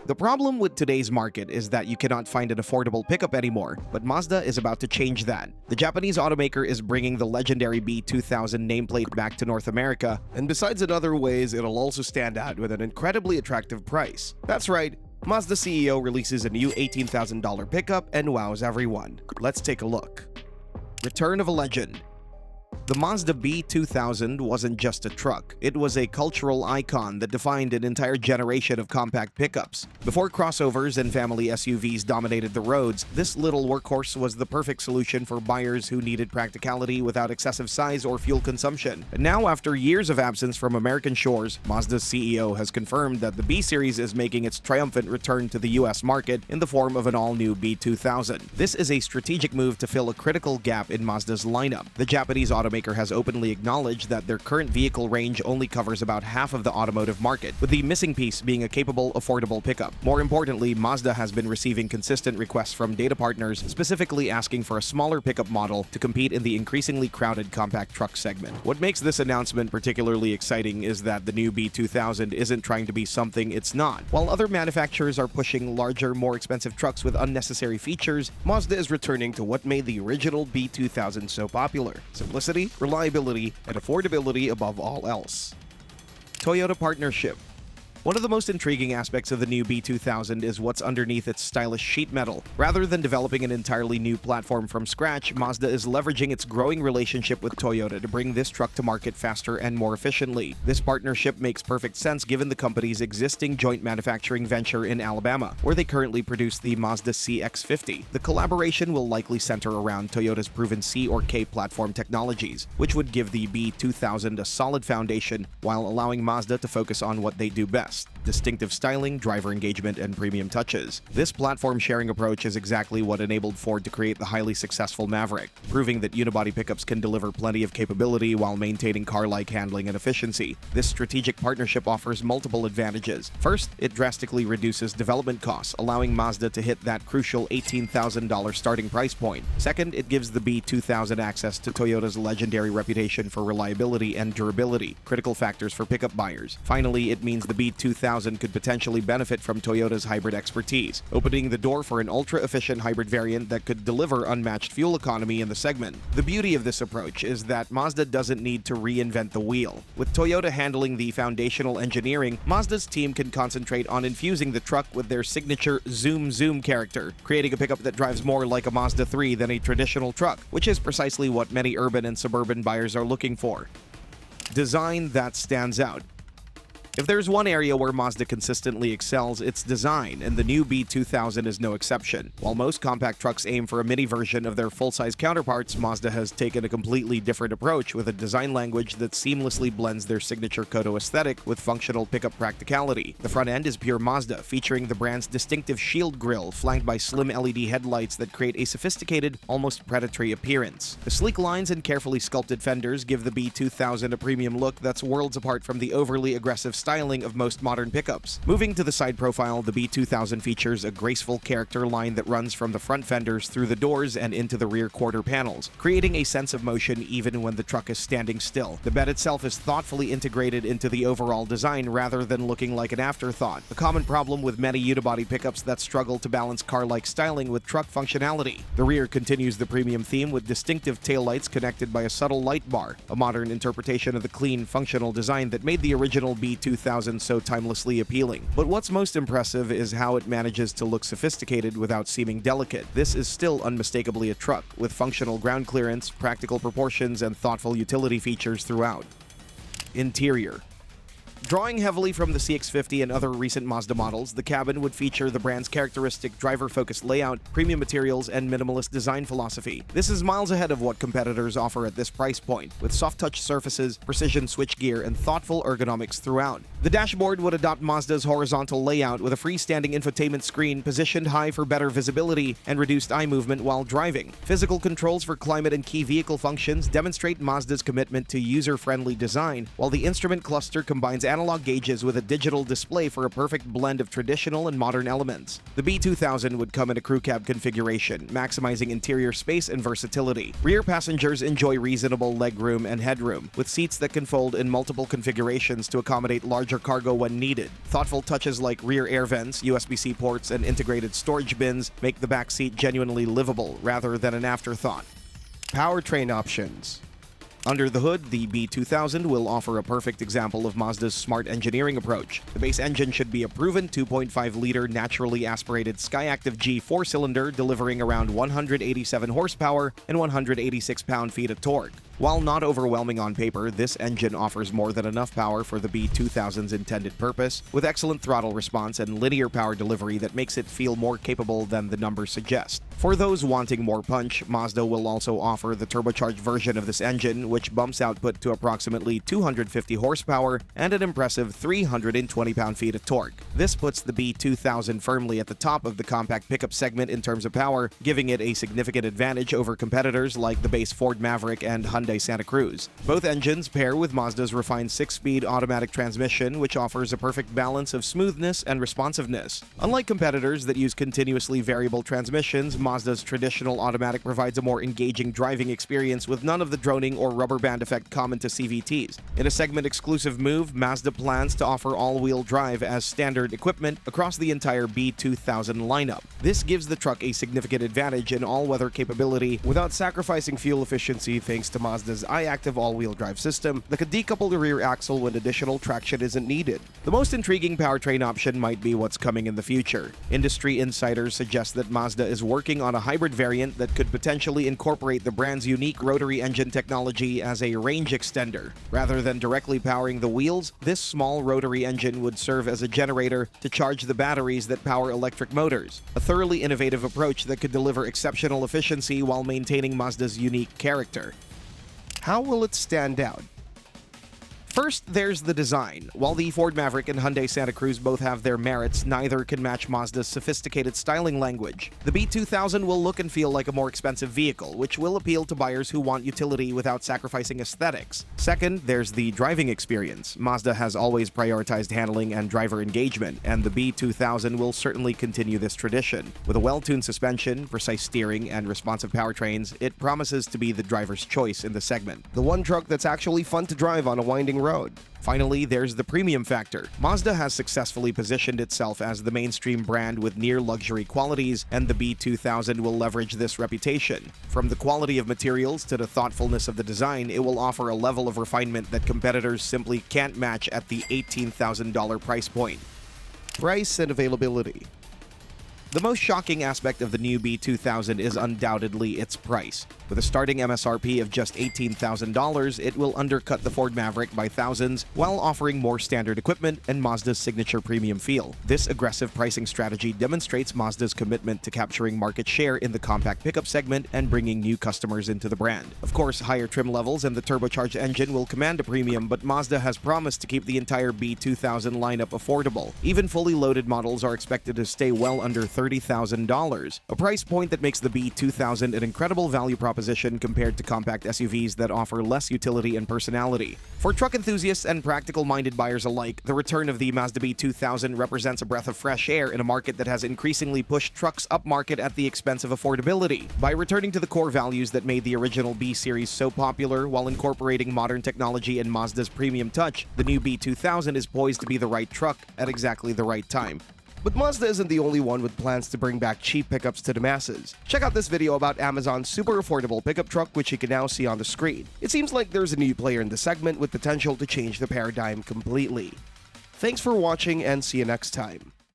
The problem with today's market is that you cannot find an affordable pickup anymore, but Mazda is about to change that. The Japanese automaker is bringing the legendary B2000 nameplate back to North America, and besides in other ways, it'll also stand out with an incredibly attractive price. That's right, Mazda CEO releases a new $18,000 pickup and wows everyone. Let's take a look. Return of a legend. The Mazda B2000 wasn't just a truck, it was a cultural icon that defined an entire generation of compact pickups. Before crossovers and family SUVs dominated the roads, this little workhorse was the perfect solution for buyers who needed practicality without excessive size or fuel consumption. And now, after years of absence from American shores, Mazda's CEO has confirmed that the B-Series is making its triumphant return to the US market in the form of an all-new B2000. This is a strategic move to fill a critical gap in Mazda's lineup. The Japanese automaker has openly acknowledged that their current vehicle range only covers about half of the automotive market, with the missing piece being a capable, affordable pickup. More importantly, Mazda has been receiving consistent requests from data partners specifically asking for a smaller pickup model to compete in the increasingly crowded compact truck segment. What makes this announcement particularly exciting is that the new B2000 isn't trying to be something it's not. While other manufacturers are pushing larger, more expensive trucks with unnecessary features, Mazda is returning to what made the original B2000 so popular: simplicity, reliability, and affordability above all else. Toyota partnership. One of the most intriguing aspects of the new B2000 is what's underneath its stylish sheet metal. Rather than developing an entirely new platform from scratch, Mazda is leveraging its growing relationship with Toyota to bring this truck to market faster and more efficiently. This partnership makes perfect sense given the company's existing joint manufacturing venture in Alabama, where they currently produce the Mazda CX-50. The collaboration will likely center around Toyota's proven C or K platform technologies, which would give the B2000 a solid foundation while allowing Mazda to focus on what they do best: distinctive styling, driver engagement, and premium touches. This platform-sharing approach is exactly what enabled Ford to create the highly successful Maverick, proving that unibody pickups can deliver plenty of capability while maintaining car-like handling and efficiency. This strategic partnership offers multiple advantages. First, it drastically reduces development costs, allowing Mazda to hit that crucial $18,000 starting price point. Second, it gives the B2000 access to Toyota's legendary reputation for reliability and durability, critical factors for pickup buyers. Finally, it means the B2000 could potentially benefit from Toyota's hybrid expertise, opening the door for an ultra-efficient hybrid variant that could deliver unmatched fuel economy in the segment. The beauty of this approach is that Mazda doesn't need to reinvent the wheel. With Toyota handling the foundational engineering, Mazda's team can concentrate on infusing the truck with their signature zoom character, creating a pickup that drives more like a Mazda 3 than a traditional truck, which is precisely what many urban and suburban buyers are looking for. Design that stands out. If there's one area where Mazda consistently excels, it's design, and the new B2000 is no exception. While most compact trucks aim for a mini version of their full-size counterparts, Mazda has taken a completely different approach with a design language that seamlessly blends their signature Kodo aesthetic with functional pickup practicality. The front end is pure Mazda, featuring the brand's distinctive shield grille flanked by slim LED headlights that create a sophisticated, almost predatory appearance. The sleek lines and carefully sculpted fenders give the B2000 a premium look that's worlds apart from the overly aggressive styling of most modern pickups. Moving to the side profile, the B2000 features a graceful character line that runs from the front fenders through the doors and into the rear quarter panels, creating a sense of motion even when the truck is standing still. The bed itself is thoughtfully integrated into the overall design rather than looking like an afterthought, a common problem with many unibody pickups that struggle to balance car-like styling with truck functionality. The rear continues the premium theme with distinctive taillights connected by a subtle light bar, a modern interpretation of the clean, functional design that made the original B2000 so timelessly appealing. But what's most impressive is how it manages to look sophisticated without seeming delicate. This is still unmistakably a truck, with functional ground clearance, practical proportions, and thoughtful utility features throughout. Interior. Drawing heavily from the CX-50 and other recent Mazda models, the cabin would feature the brand's characteristic driver-focused layout, premium materials, and minimalist design philosophy. This is miles ahead of what competitors offer at this price point, with soft-touch surfaces, precision switchgear, and thoughtful ergonomics throughout. The dashboard would adopt Mazda's horizontal layout with a freestanding infotainment screen positioned high for better visibility and reduced eye movement while driving. Physical controls for climate and key vehicle functions demonstrate Mazda's commitment to user-friendly design, while the instrument cluster combines analog gauges with a digital display for a perfect blend of traditional and modern elements. The B2000 would come in a crew cab configuration, maximizing interior space and versatility. Rear passengers enjoy reasonable legroom and headroom, with seats that can fold in multiple configurations to accommodate larger cargo when needed. Thoughtful touches like rear air vents, USB-C ports, and integrated storage bins make the back seat genuinely livable rather than an afterthought. Powertrain options. Under the hood, the B2000 will offer a perfect example of Mazda's smart engineering approach. The base engine should be a proven 2.5-liter naturally aspirated Skyactiv G 4-cylinder delivering around 187 horsepower and 186 pound-feet of torque. While not overwhelming on paper, this engine offers more than enough power for the B2000's intended purpose, with excellent throttle response and linear power delivery that makes it feel more capable than the numbers suggest. For those wanting more punch, Mazda will also offer the turbocharged version of this engine, which bumps output to approximately 250 horsepower and an impressive 320 pound-feet of torque. This puts the B2000 firmly at the top of the compact pickup segment in terms of power, giving it a significant advantage over competitors like the base Ford Maverick and Hyundai Santa Cruz. Both engines pair with Mazda's refined 6-speed automatic transmission, which offers a perfect balance of smoothness and responsiveness. Unlike competitors that use continuously variable transmissions, Mazda's traditional automatic provides a more engaging driving experience with none of the droning or rubber band effect common to CVTs. In a segment-exclusive move, Mazda plans to offer all-wheel drive as standard equipment across the entire B2000 lineup. This gives the truck a significant advantage in all-weather capability without sacrificing fuel efficiency thanks to Mazda's iActive all-wheel drive system that could decouple the rear axle when additional traction isn't needed. The most intriguing powertrain option might be what's coming in the future. Industry insiders suggest that Mazda is working on a hybrid variant that could potentially incorporate the brand's unique rotary engine technology as a range extender. Rather than directly powering the wheels, this small rotary engine would serve as a generator to charge the batteries that power electric motors. A thoroughly innovative approach that could deliver exceptional efficiency while maintaining Mazda's unique character. How will it stand out? First, there's the design. While the Ford Maverick and Hyundai Santa Cruz both have their merits, neither can match Mazda's sophisticated styling language. The B2000 will look and feel like a more expensive vehicle, which will appeal to buyers who want utility without sacrificing aesthetics. Second, there's the driving experience. Mazda has always prioritized handling and driver engagement, and the B2000 will certainly continue this tradition. With a well-tuned suspension, precise steering, and responsive powertrains, it promises to be the driver's choice in the segment. The one truck that's actually fun to drive on a winding road. Finally, there's the premium factor. Mazda has successfully positioned itself as the mainstream brand with near-luxury qualities, and the B2000 will leverage this reputation. From the quality of materials to the thoughtfulness of the design, it will offer a level of refinement that competitors simply can't match at the $18,000 price point. Price and availability. The most shocking aspect of the new B2000 is undoubtedly its price. With a starting MSRP of just $18,000, it will undercut the Ford Maverick by thousands while offering more standard equipment and Mazda's signature premium feel. This aggressive pricing strategy demonstrates Mazda's commitment to capturing market share in the compact pickup segment and bringing new customers into the brand. Of course, higher trim levels and the turbocharged engine will command a premium, but Mazda has promised to keep the entire B2000 lineup affordable. Even fully loaded models are expected to stay well under $30,000, a price point that makes the B2000 an incredible value proposition compared to compact SUVs that offer less utility and personality. For truck enthusiasts and practical-minded buyers alike, the return of the Mazda B2000 represents a breath of fresh air in a market that has increasingly pushed trucks upmarket at the expense of affordability. By returning to the core values that made the original B series so popular while incorporating modern technology and Mazda's premium touch, the new B2000 is poised to be the right truck at exactly the right time. But Mazda isn't the only one with plans to bring back cheap pickups to the masses. Check out this video about Amazon's super affordable pickup truck, which you can now see on the screen. It seems like there's a new player in the segment with potential to change the paradigm completely. Thanks for watching and see you next time.